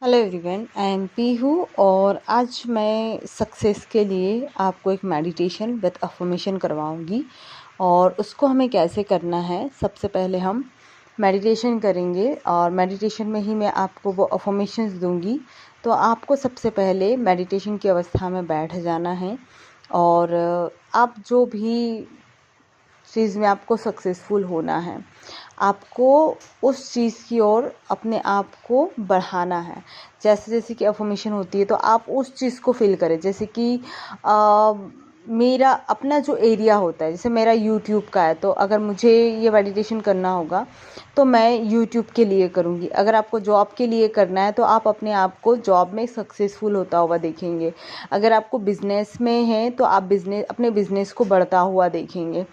Hello everyone, I am Pihu और आज मैं सक्सेस के लिए आपको एक मेडिटेशन विद अफर्मेशन करवाऊंगी। और उसको हमें कैसे करना है, सबसे पहले हम मेडिटेशन करेंगे और मेडिटेशन में ही मैं आपको वो अफर्मेशंस दूंगी। तो आपको सबसे पहले मेडिटेशन की अवस्था में बैठ जाना है और आप जो भी चीज़ में आपको सक्सेसफुल होना है, आपको उस चीज़ की ओर अपने आप को बढ़ाना है। जैसे जैसे कि अफर्मेशन होती है तो आप उस चीज़ को फील करें। जैसे कि मेरा अपना जो एरिया होता है, जैसे मेरा यूट्यूब का है, तो अगर मुझे ये मेडिटेशन करना होगा तो मैं यूट्यूब के लिए करूँगी। अगर आपको जॉब के लिए करना है तो आप अपने आप को जॉब में सक्सेसफुल होता हुआ देखेंगे। अगर आपको बिज़नेस में है तो आप अपने बिज़नेस को बढ़ता हुआ देखेंगे।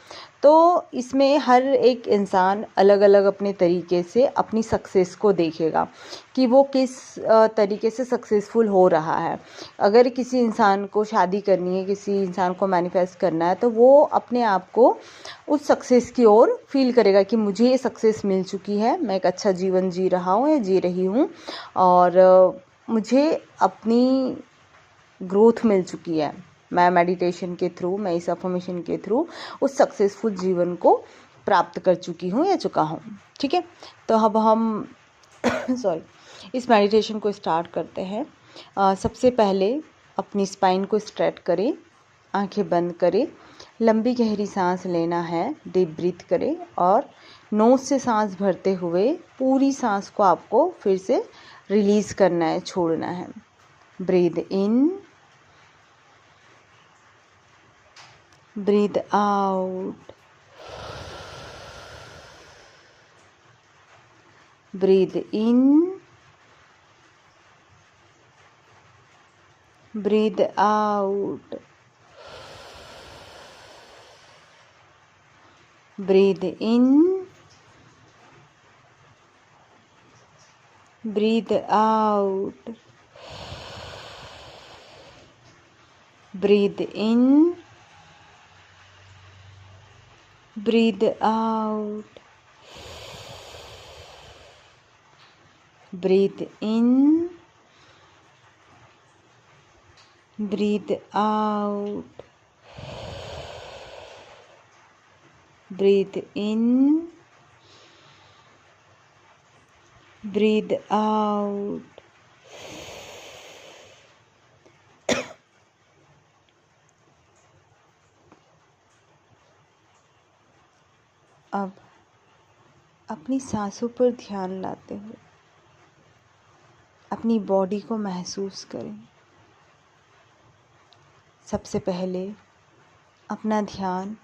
तो इसमें हर एक इंसान अलग अलग अपने तरीके से अपनी सक्सेस को देखेगा कि वो किस तरीके से सक्सेसफुल हो रहा है। अगर किसी इंसान को शादी करनी है, किसी इंसान को मैनिफेस्ट करना है, तो वो अपने आप को उस सक्सेस की ओर फील करेगा कि मुझे ये सक्सेस मिल चुकी है, मैं एक अच्छा जीवन जी रहा हूँ या जी रही हूँ और मुझे अपनी ग्रोथ मिल चुकी है। मैं मेडिटेशन के थ्रू, मैं इस अफर्मेशन के थ्रू उस सक्सेसफुल जीवन को प्राप्त कर चुकी हूँ या चुका हूँ। ठीक है, तो अब हम इस मेडिटेशन को स्टार्ट करते हैं। सबसे पहले अपनी स्पाइन को स्ट्रेट करें, आंखें बंद करें, लंबी गहरी सांस लेना है, डीप ब्रीथ करें और नोज से सांस भरते हुए पूरी सांस को आपको फिर से रिलीज़ करना है, छोड़ना है। Breathe in, breathe out, breathe in, breathe out, breathe in, breathe out, breathe in, breathe out, breathe in, breathe out, breathe in, breathe out। अब अपनी सांसों पर ध्यान लाते हुए अपनी बॉडी को महसूस करें। सबसे पहले अपना ध्यान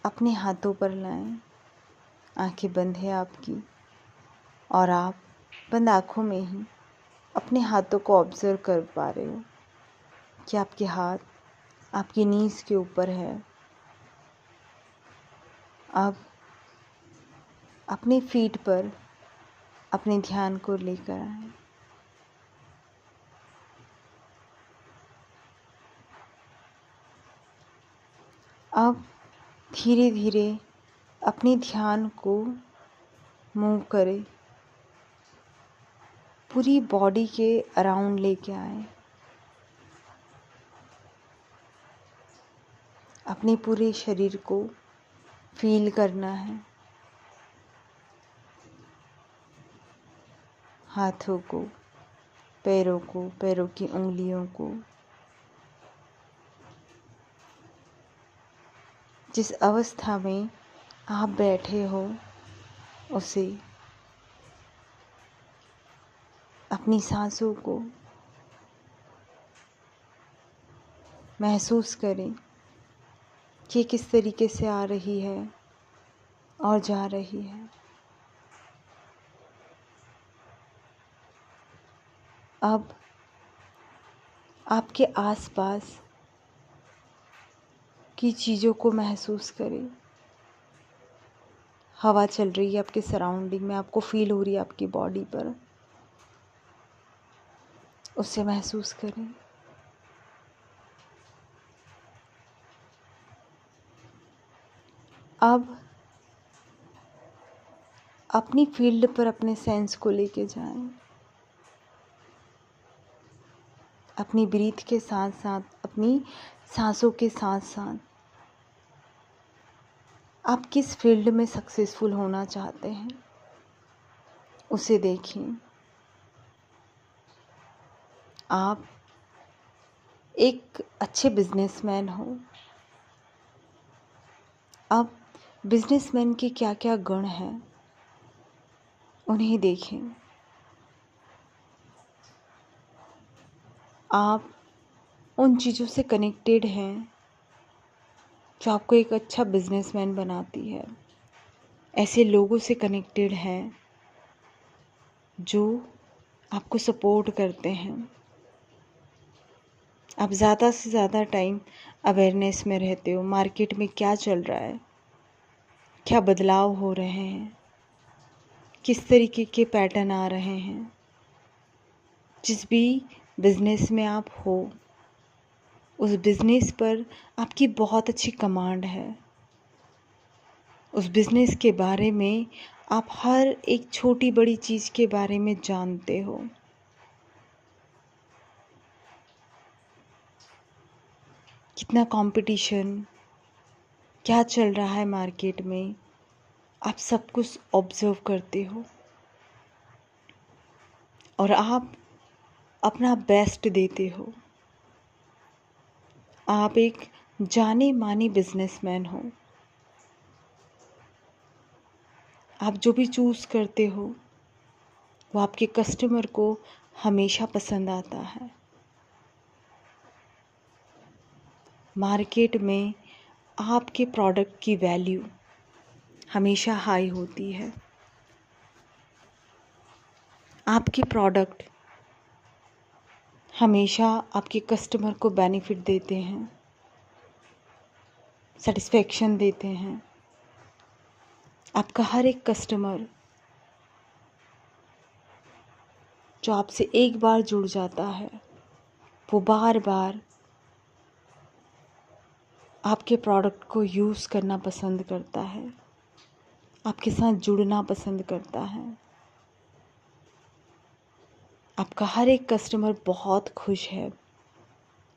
अपने हाथों पर लाएं। आंखें बंद है आपकी और आप बंद आँखों में ही अपने हाथों को ऑब्ज़र्व कर पा रहे हो कि आपके हाथ आपकी नीज़ के ऊपर है। अब अपने फीट पर अपने ध्यान को लेकर आए। अब धीरे धीरे अपने ध्यान को मूव करें, पूरी बॉडी के अराउंड लेके आए। अपने पूरे शरीर को फील करना है, हाथों को, पैरों की उंगलियों को। जिस अवस्था में आप बैठे हो उसे, अपनी सांसों को महसूस करें कि किस तरीके से आ रही है और जा रही है। अब आपके आसपास की चीज़ों को महसूस करें। हवा चल रही है आपके सराउंडिंग में, आपको फील हो रही है आपकी बॉडी पर, उसे महसूस करें। अब अपनी फील्ड पर अपने सेंस को लेके जाएं। अपनी ब्रीथ के साथ साथ, अपनी सांसों के साथ साथ आप किस फील्ड में सक्सेसफुल होना चाहते हैं उसे देखिए। आप एक अच्छे बिजनेसमैन हो। अब बिजनेसमैन के क्या क्या गुण हैं उन्हें देखें। आप उन चीज़ों से कनेक्टेड हैं जो आपको एक अच्छा बिजनेसमैन बनाती है। ऐसे लोगों से कनेक्टेड हैं जो आपको सपोर्ट करते हैं। आप ज़्यादा से ज़्यादा टाइम अवेयरनेस में रहते हो, मार्केट में क्या चल रहा है, क्या बदलाव हो रहे हैं, किस तरीके के पैटर्न आ रहे हैं। जिस भी बिज़नेस में आप हो उस बिज़नेस पर आपकी बहुत अच्छी कमांड है। उस बिज़नेस के बारे में आप हर एक छोटी बड़ी चीज़ के बारे में जानते हो। कितना कंपटीशन, क्या चल रहा है मार्केट में, आप सब कुछ ऑब्ज़र्व करते हो और आप अपना बेस्ट देते हो। आप एक जाने माने बिजनेसमैन हो। आप जो भी चूज़ करते हो वो आपके कस्टमर को हमेशा पसंद आता है। मार्केट में आपके प्रोडक्ट की वैल्यू हमेशा हाई होती है। आपके प्रोडक्ट हमेशा आपके कस्टमर को बेनिफिट देते हैं, सेटिस्फेक्शन देते हैं। आपका हर एक कस्टमर जो आपसे एक बार जुड़ जाता है वो बार बार आपके प्रोडक्ट को यूज़ करना पसंद करता है, आपके साथ जुड़ना पसंद करता है। आपका हर एक कस्टमर बहुत खुश है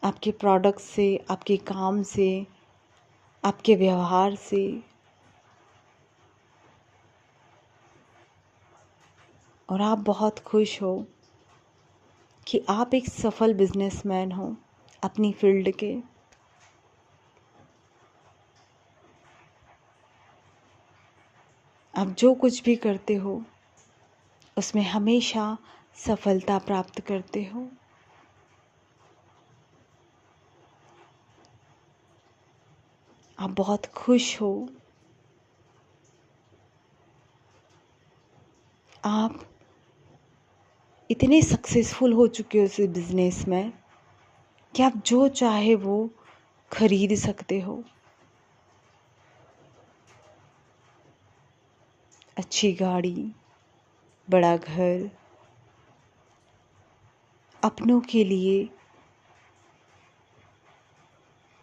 आपके प्रोडक्ट से, आपके काम से, आपके व्यवहार से। और आप बहुत खुश हो कि आप एक सफल बिजनेसमैन हो अपनी फील्ड के। आप जो कुछ भी करते हो उसमें हमेशा सफलता प्राप्त करते हो। आप बहुत खुश हो। आप इतने सक्सेसफुल हो चुके हो इस बिज़नेस में कि आप जो चाहे वो खरीद सकते हो। अच्छी गाड़ी, बड़ा घर, अपनों के लिए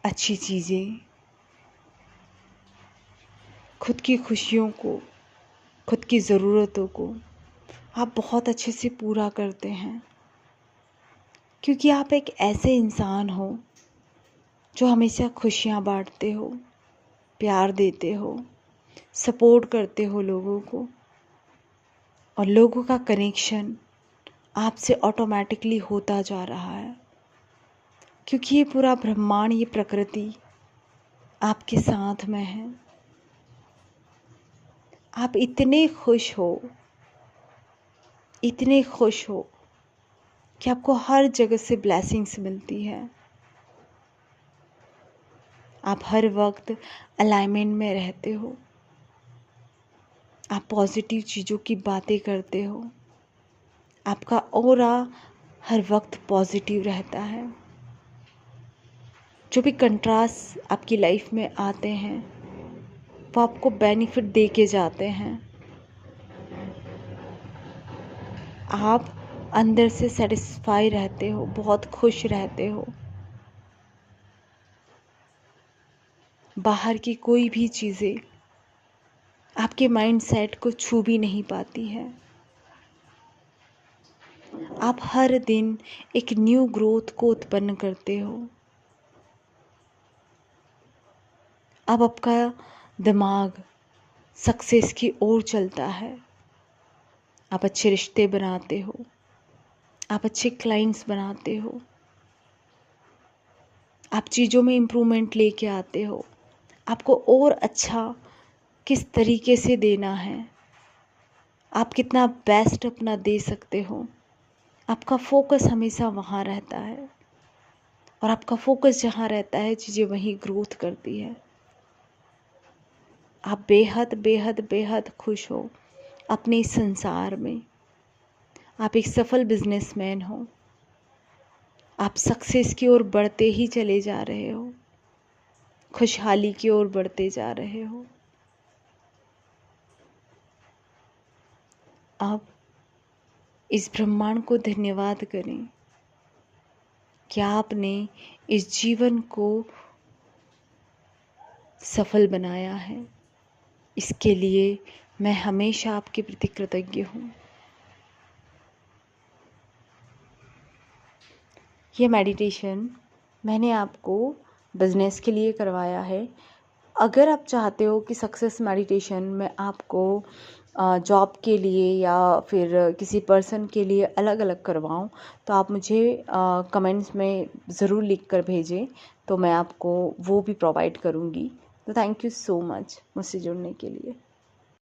अच्छी चीज़ें, खुद की खुशियों को, खुद की ज़रूरतों को आप बहुत अच्छे से पूरा करते हैं। क्योंकि आप एक ऐसे इंसान हो जो हमेशा खुशियाँ बांटते हो, प्यार देते हो, सपोर्ट करते हो लोगों को। और लोगों का कनेक्शन आपसे ऑटोमेटिकली होता जा रहा है। क्योंकि ये पूरा ब्रह्मांड, ये प्रकृति आपके साथ में है। आप इतने खुश हो, इतने खुश हो कि आपको हर जगह से ब्लेसिंग्स मिलती है। आप हर वक्त अलाइनमेंट में रहते हो। आप पॉजिटिव चीज़ों की बातें करते हो। आपका ऑरा हर वक्त पॉजिटिव रहता है। जो भी कंट्रास्ट आपकी लाइफ में आते हैं वो आपको बेनिफिट दे के जाते हैं। आप अंदर से सेटिस्फाई रहते हो, बहुत खुश रहते हो। बाहर की कोई भी चीज़ें आपके माइंड सेट को छू भी नहीं पाती है। आप हर दिन एक न्यू ग्रोथ को उत्पन्न करते हो। अब आपका दिमाग सक्सेस की ओर चलता है। आप अच्छे रिश्ते बनाते हो, आप अच्छे क्लाइंट्स बनाते हो, आप चीज़ों में इम्प्रूवमेंट लेके आते हो। आपको और अच्छा किस तरीके से देना है, आप कितना बेस्ट अपना दे सकते हो, आपका फोकस हमेशा वहाँ रहता है। और आपका फोकस जहाँ रहता है, चीज़ें वहीं ग्रोथ करती है। आप बेहद बेहद बेहद खुश हो अपने इस संसार में। आप एक सफल बिजनेसमैन हो। आप सक्सेस की ओर बढ़ते ही चले जा रहे हो, खुशहाली की ओर बढ़ते जा रहे हो। अब इस ब्रह्मांड को धन्यवाद करें कि आपने इस जीवन को सफल बनाया है। इसके लिए मैं हमेशा आपके प्रति कृतज्ञ हूँ। ये मेडिटेशन मैंने आपको बिजनेस के लिए करवाया है। अगर आप चाहते हो कि सक्सेस मेडिटेशन मैं आपको जॉब के लिए या फिर किसी पर्सन के लिए अलग अलग करवाऊँ, तो आप मुझे कमेंट्स में ज़रूर लिख कर भेजें, तो मैं आपको वो भी प्रोवाइड करूँगी। तो थैंक यू सो मच मुझसे जुड़ने के लिए।